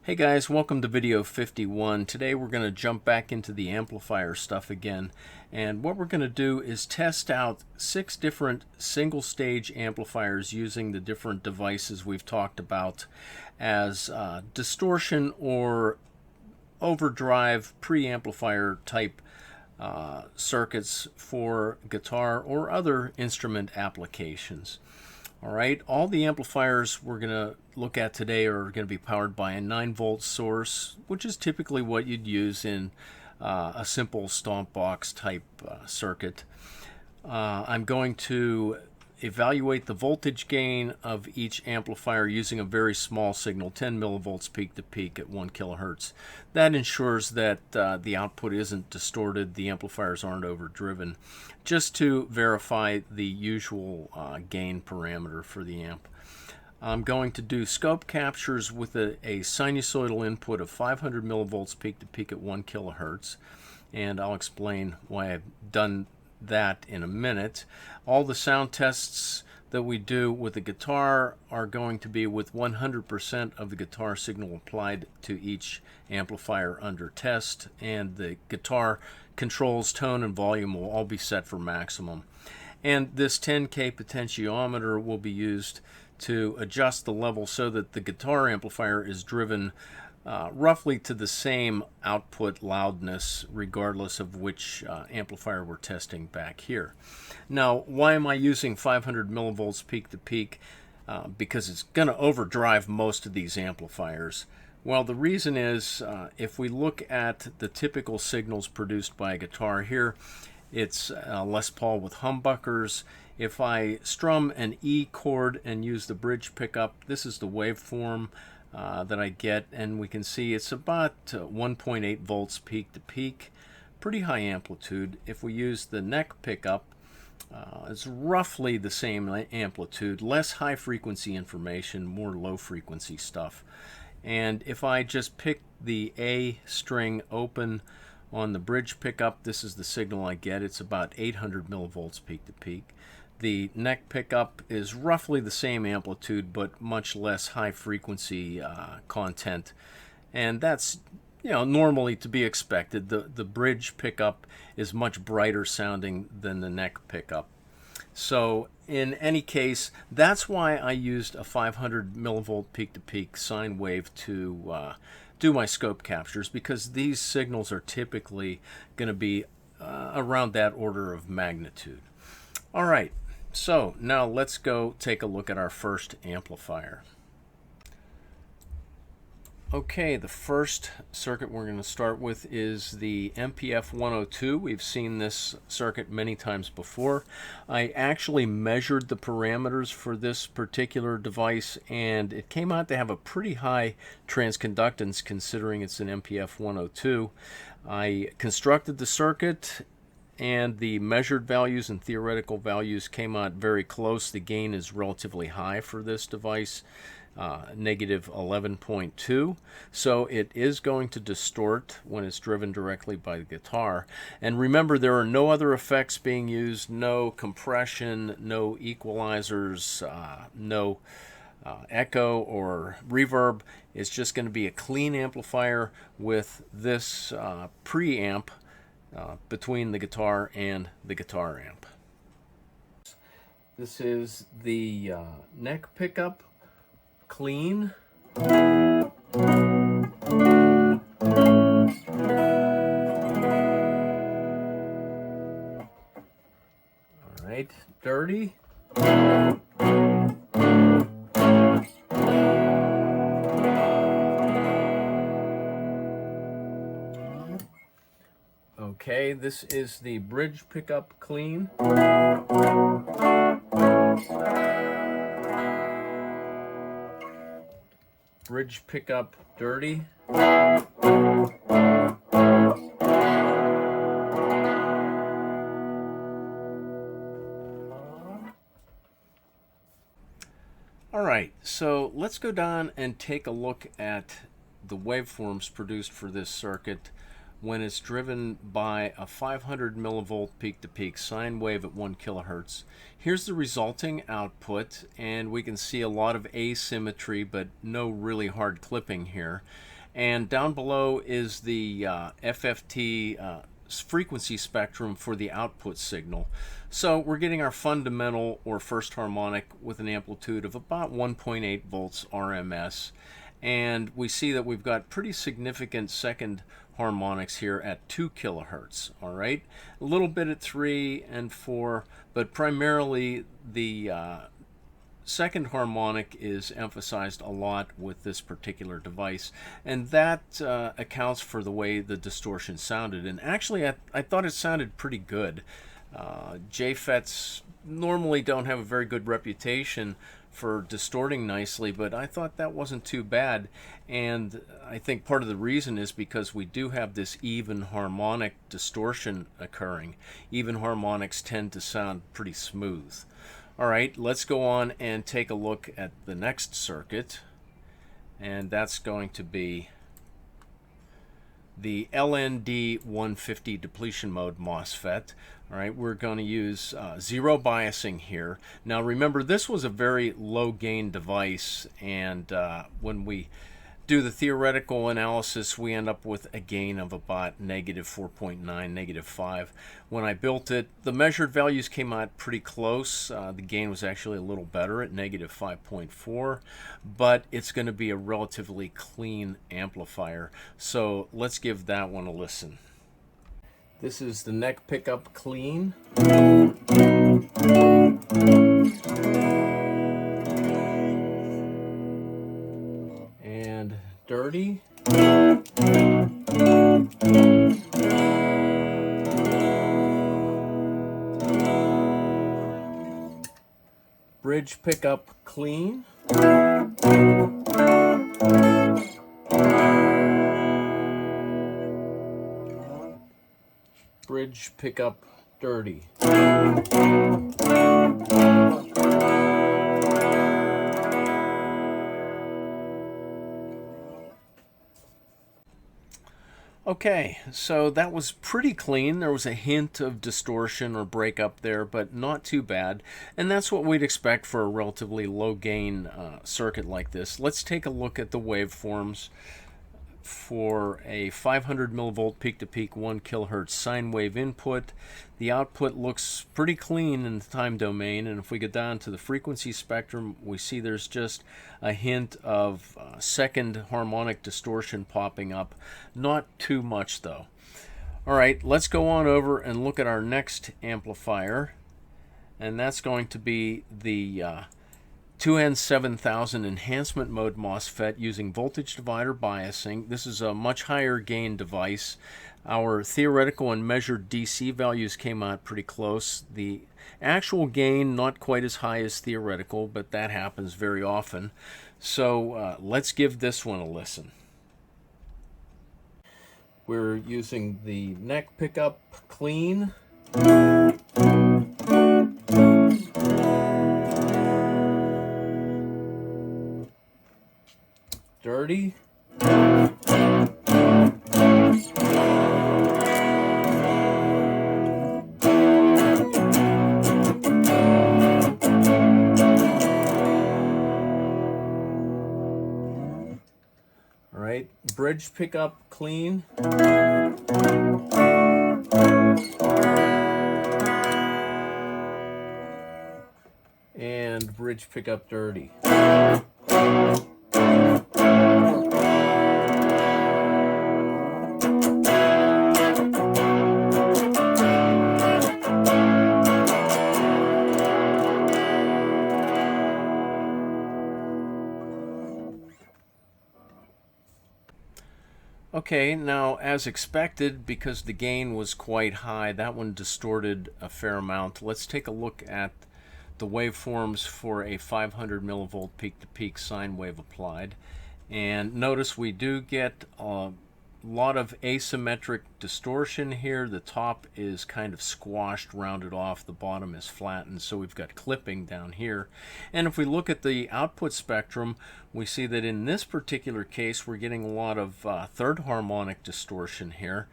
Hey guys, welcome to video 51. Today we're going to jump back into the amplifier stuff again, and what we're going to do is test out 6 different single stage amplifiers using the different devices we've talked about as distortion or overdrive preamplifier type circuits for guitar or other instrument applications. All right, all the amplifiers we're going to look at today are going to be powered by a 9-volt source, which is typically what you'd use in a simple stomp box type circuit. I'm going to evaluate the voltage gain of each amplifier using a very small signal, 10 millivolts peak to peak at 1 kilohertz. That ensures that the output isn't distorted, the amplifiers aren't overdriven, just to verify the usual gain parameter for the amp. I'm going to do scope captures with a sinusoidal input of 500 millivolts peak to peak at 1 kilohertz, and I'll explain why I've done that in a minute. All the sound tests that we do with the guitar are going to be with 100% of the guitar signal applied to each amplifier under test, and the guitar controls, tone, and volume will all be set for maximum. And this 10K potentiometer will be used to adjust the level so that the guitar amplifier is driven roughly to the same output loudness regardless of which amplifier we're testing back here. Now, why am I using 500 millivolts peak to peak? Because it's going to overdrive most of these amplifiers. Well, the reason is if we look at the typical signals produced by a guitar here, it's Les Paul with humbuckers. If I strum an E chord and use the bridge pickup, this is the waveform that I get, and we can see it's about 1.8 volts peak to peak, pretty high amplitude. If we use the neck pickup, it's roughly the same amplitude, less high frequency information, more low frequency stuff. And if I just pick the A string open on the bridge pickup, this is the signal I get. It's about 800 millivolts peak to peak. The neck pickup is roughly the same amplitude, but much less high frequency content, and that's normally to be expected. The bridge pickup is much brighter sounding than the neck pickup. So in any case, that's why I used a 500 millivolt peak to peak sine wave to do my scope captures, because these signals are typically going to be around that order of magnitude. All right. So now let's go take a look at our first amplifier. Okay, the first circuit we're going to start with is the MPF102. We've seen this circuit many times before. I actually measured the parameters for this particular device, and it came out to have a pretty high transconductance considering it's an MPF102. I constructed the circuit, and the measured values and theoretical values came out very close. The gain is relatively high for this device, negative 11.2. So it is going to distort when it's driven directly by the guitar. And remember, there are no other effects being used, no compression, no equalizers, no echo or reverb. It's just going to be a clean amplifier with this preamp between the guitar and the guitar amp. This is the neck pickup, clean. All right, dirty. Okay, this is the bridge pickup, clean. Bridge pickup, dirty. All right, so let's go down and take a look at the waveforms produced for this circuit when it's driven by a 500 millivolt peak-to-peak sine wave at 1 kilohertz. Here's the resulting output, and we can see a lot of asymmetry but no really hard clipping here. And down below is the FFT frequency spectrum for the output signal. So we're getting our fundamental or first harmonic with an amplitude of about 1.8 volts RMS. And we see that we've got pretty significant second harmonics here at 2 kilohertz. All right, a little bit at 3 and 4, but primarily the second harmonic is emphasized a lot with this particular device, and that accounts for the way the distortion sounded. And actually, I thought it sounded pretty good. JFETs normally don't have a very good reputation for distorting nicely, but I thought that wasn't too bad. And I think part of the reason is because we do have this even harmonic distortion occurring. Even harmonics tend to sound pretty smooth. All right, let's go on and take a look at the next circuit, and that's going to be the LND150 depletion mode MOSFET. All right, we're going to use zero biasing here. Now remember, this was a very low gain device, and when we do the theoretical analysis, we end up with a gain of about negative 4.9, negative 5. When I built it, the measured values came out pretty close. The gain was actually a little better at negative 5.4, but it's going to be a relatively clean amplifier. So let's give that one a listen. This is the neck pickup clean. And dirty. Bridge pickup clean. Bridge pickup dirty. Okay, so that was pretty clean. There was a hint of distortion or breakup there, but not too bad. And that's what we'd expect for a relatively low gain circuit like this. Let's take a look at the waveforms for a 500 millivolt peak-to-peak 1 kilohertz sine wave input. The output looks pretty clean in the time domain, and if we get down to the frequency spectrum, we see there's just a hint of second harmonic distortion popping up. Not too much though. All right, let's go on over and look at our next amplifier, and that's going to be the 2N7000 enhancement mode MOSFET using voltage divider biasing. This is a much higher gain device. Our theoretical and measured DC values came out pretty close. The actual gain not quite as high as theoretical, but that happens very often. So let's give this one a listen. We're using the neck pickup clean. Dirty. All right, bridge pickup clean. And bridge pickup dirty. Okay, now as expected, because the gain was quite high, that one distorted a fair amount. Let's take a look at the waveforms for a 500 millivolt peak-to-peak sine wave applied. And notice we do get lot of asymmetric distortion here. The top is kind of squashed, rounded off. The bottom is flattened, so we've got clipping down here. And if we look at the output spectrum, we see that in this particular case, we're getting a lot of third harmonic distortion here.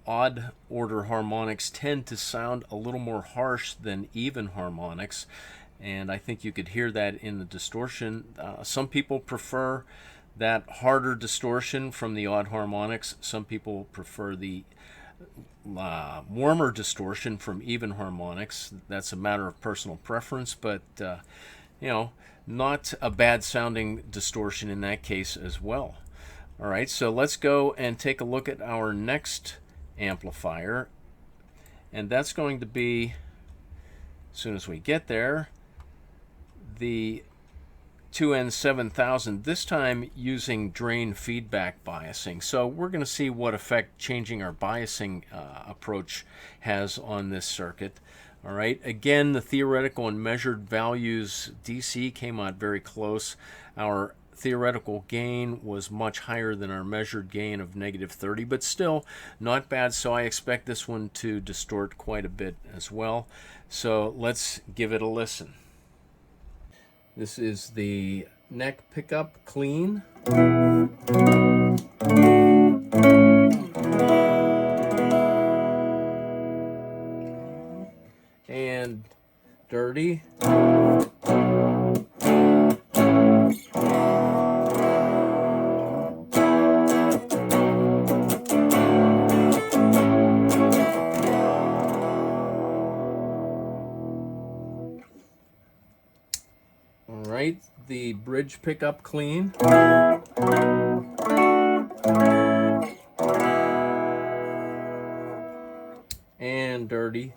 Odd order harmonics tend to sound a little more harsh than even harmonics, and I think you could hear that in the distortion. Some people prefer that harder distortion from the odd harmonics. Some people prefer the warmer distortion from even harmonics. That's a matter of personal preference, but you know, not a bad sounding distortion in that case as well. All right, so let's go and take a look at our next amplifier, and that's going to be, as soon as we get there, the 2N7000, this time using drain feedback biasing. So we're going to see what effect changing our biasing approach has on this circuit. All right, again, the theoretical and measured values DC came out very close. Our theoretical gain was much higher than our measured gain of -30, but still not bad, so I expect this one to distort quite a bit as well. So let's give it a listen. This is the neck pickup clean. And dirty. Right, the bridge pickup clean. And dirty.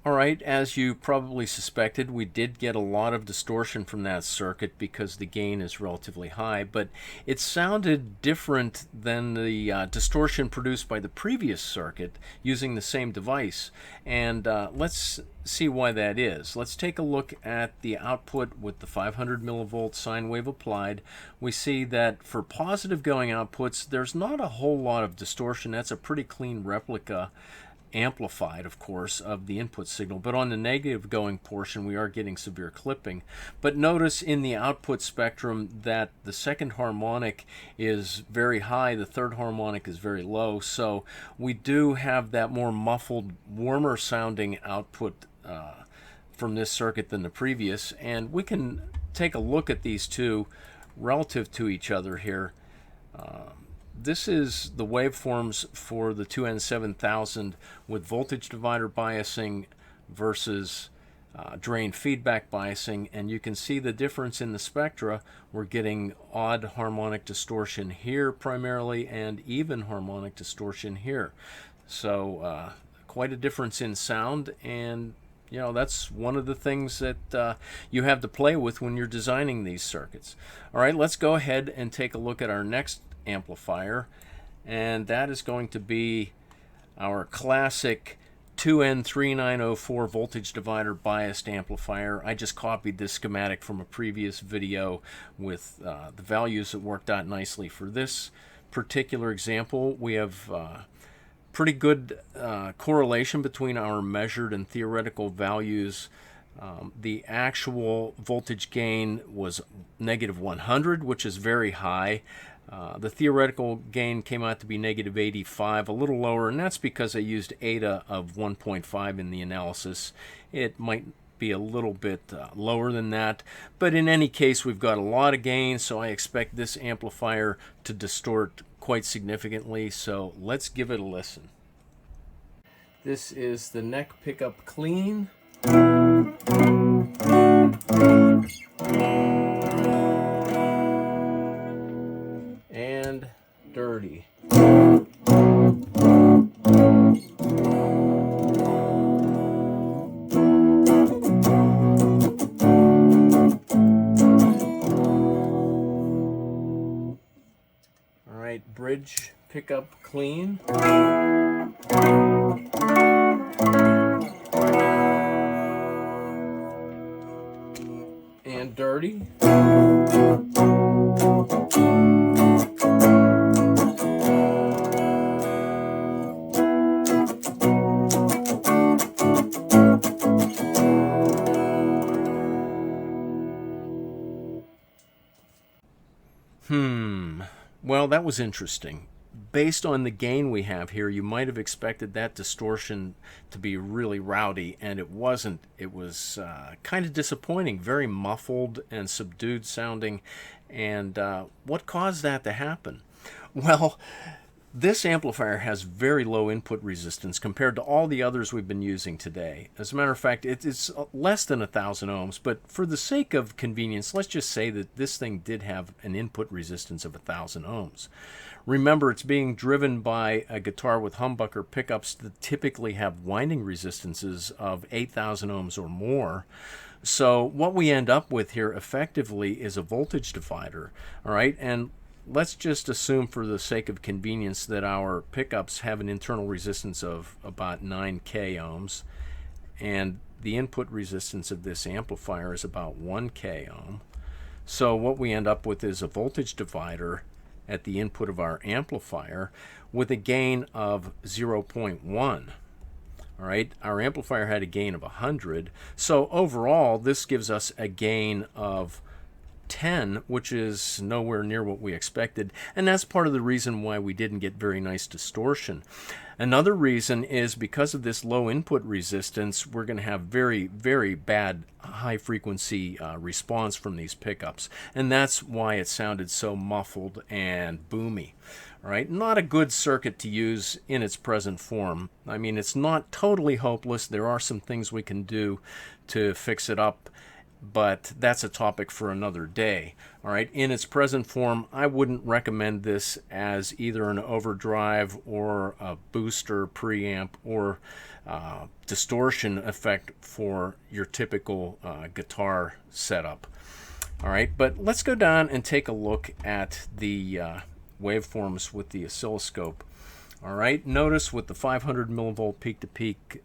All right, as you probably suspected, we did get a lot of distortion from that circuit because the gain is relatively high, but it sounded different than the distortion produced by the previous circuit using the same device. And let's see why that is. Let's take a look at the output with the 500 millivolt sine wave applied. We see that for positive going outputs, there's not a whole lot of distortion. That's a pretty clean replica, amplified, of course, of the input signal, but on the negative going portion we are getting severe clipping. But notice in the output spectrum that the second harmonic is very high, the third harmonic is very low, so we do have that more muffled, warmer sounding output from this circuit than the previous. And we can take a look at these two relative to each other here. This is the waveforms for the 2N7000 with voltage divider biasing versus drain feedback biasing, and you can see the difference in the spectra. We're getting odd harmonic distortion here primarily and even harmonic distortion here. So quite a difference in sound, and you know, that's one of the things that you have to play with when you're designing these circuits. All right, let's go ahead and take a look at our next amplifier, and that is going to be our classic 2N3904 voltage divider biased amplifier. I just copied this schematic from a previous video with the values that worked out nicely for this particular example. We have pretty good correlation between our measured and theoretical values. The actual voltage gain was -100, which is very high. The theoretical gain came out to be -85, a little lower, and that's because I used eta of 1.5 in the analysis. It might be a little bit lower than that, but in any case we've got a lot of gain, so I expect this amplifier to distort quite significantly. So let's give it a listen. This is the neck pickup clean. And dirty. right, bridge pickup clean. And dirty. Well, that was interesting. Based on the gain we have here, you might have expected that distortion to be really rowdy, and it wasn't. It was kind of disappointing, very muffled and subdued sounding. And what caused that to happen? Well, this amplifier has very low input resistance compared to all the others we've been using today. As a matter of fact, it's less than 1,000 ohms, but for the sake of convenience, let's just say that this thing did have an input resistance of 1,000 ohms. Remember, it's being driven by a guitar with humbucker pickups that typically have winding resistances of 8,000 ohms or more. So what we end up with here effectively is a voltage divider, all right? And let's just assume for the sake of convenience that our pickups have an internal resistance of about 9K ohms, and the input resistance of this amplifier is about 1K ohm. So what we end up with is a voltage divider at the input of our amplifier with a gain of 0.1. All right, our amplifier had a gain of 100. So overall, this gives us a gain of 10, which is nowhere near what we expected, and that's part of the reason why we didn't get very nice distortion. Another reason is because of this low input resistance, we're going to have very, very bad high frequency response from these pickups, and that's why it sounded so muffled and boomy. All right, not a good circuit to use in its present form. I mean, it's not totally hopeless. There are some things we can do to fix it up, but that's a topic for another day. All right, in its present form, I wouldn't recommend this as either an overdrive or a booster preamp or distortion effect for your typical guitar setup. All right, but let's go down and take a look at the waveforms with the oscilloscope. All right, notice with the 500 millivolt peak-to-peak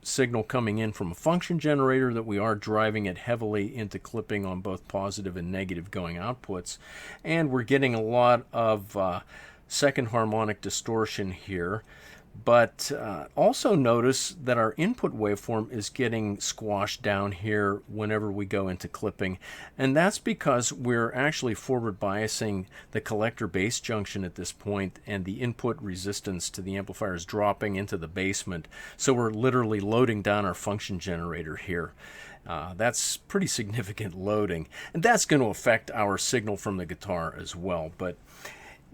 signal coming in from a function generator that we are driving it heavily into clipping on both positive and negative going outputs, and we're getting a lot of second harmonic distortion here. But also notice that our input waveform is getting squashed down here whenever we go into clipping, and that's because we're actually forward biasing the collector base junction at this point, and the input resistance to the amplifier is dropping into the basement, so we're literally loading down our function generator here. That's pretty significant loading, and that's going to affect our signal from the guitar as well. But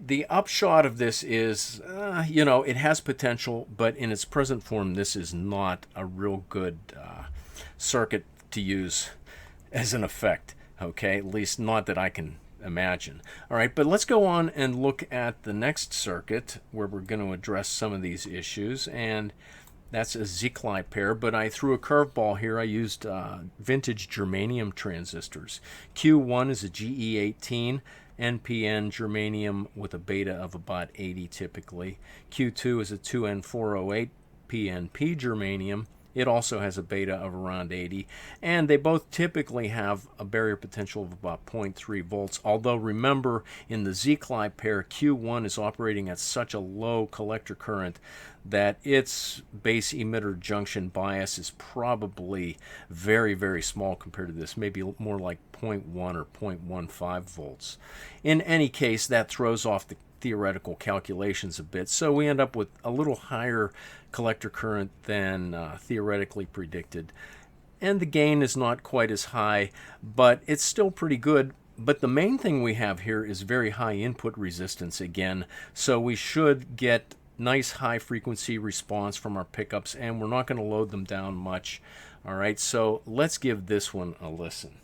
the upshot of this is, you know, it has potential, but in its present form, this is not a real good circuit to use as an effect, okay? At least not that I can imagine. All right, but let's go on and look at the next circuit where we're going to address some of these issues, and that's a Sziklai pair, but I threw a curveball here. I used vintage germanium transistors. Q1 is a GE18, NPN germanium with a beta of about 80 typically. Q2 is a 2N408 PNP germanium. It also has a beta of around 80, and they both typically have a barrier potential of about 0.3 volts, although remember in the Sziklai pair, Q1 is operating at such a low collector current that its base emitter junction bias is probably very, very small compared to this, maybe more like 0.1 or 0.15 volts. In any case, that throws off the theoretical calculations a bit, so we end up with a little higher collector current than theoretically predicted, and the gain is not quite as high, but it's still pretty good. But the main thing we have here is very high input resistance again, so we should get nice high frequency response from our pickups, and we're not going to load them down much. All right, so let's give this one a listen.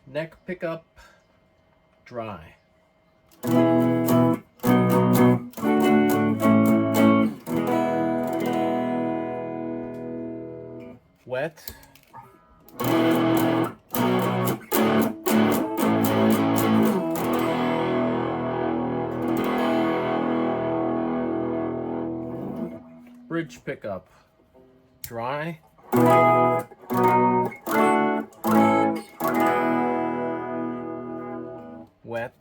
Neck pickup, dry. Wet. bridge pickup. Dry. Wet.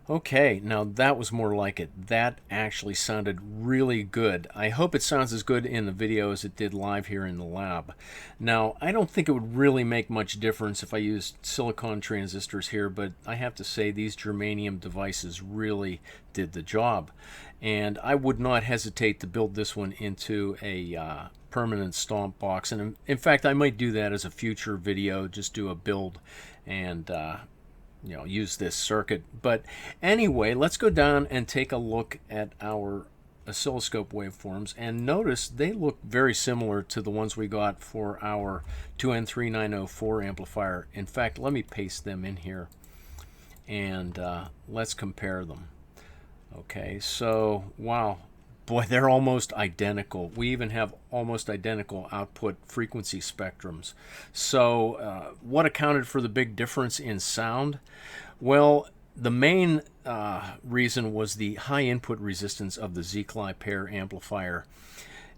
Okay, now that was more like it. That actually sounded really good. I hope it sounds as good in the video as it did live here in the lab. Now, I don't think it would really make much difference if I used silicon transistors here, but I have to say these germanium devices really did the job. And I would not hesitate to build this one into a permanent stomp box. And in fact, I might do that as a future video, just do a build and use this circuit. But anyway, let's go down and take a look at our oscilloscope waveforms, and notice they look very similar to the ones we got for our 2N3904 amplifier. In fact, let me paste them in here and let's compare them. Okay, so wow, boy, they're almost identical. We even have almost identical output frequency spectrums. So what accounted for the big difference in sound? Well, the main reason was the high input resistance of the Sziklai pair amplifier.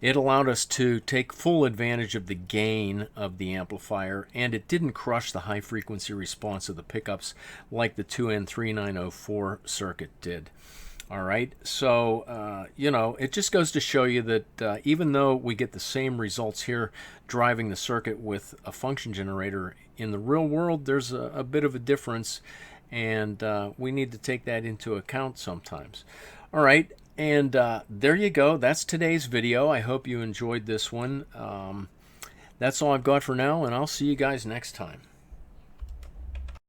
It allowed us to take full advantage of the gain of the amplifier, and it didn't crush the high frequency response of the pickups like the 2N3904 circuit did. All right, so, it just goes to show you that even though we get the same results here driving the circuit with a function generator, in the real world there's a bit of a difference, and we need to take that into account sometimes. All right, and there you go. That's today's video. I hope you enjoyed this one. That's all I've got for now, and I'll see you guys next time.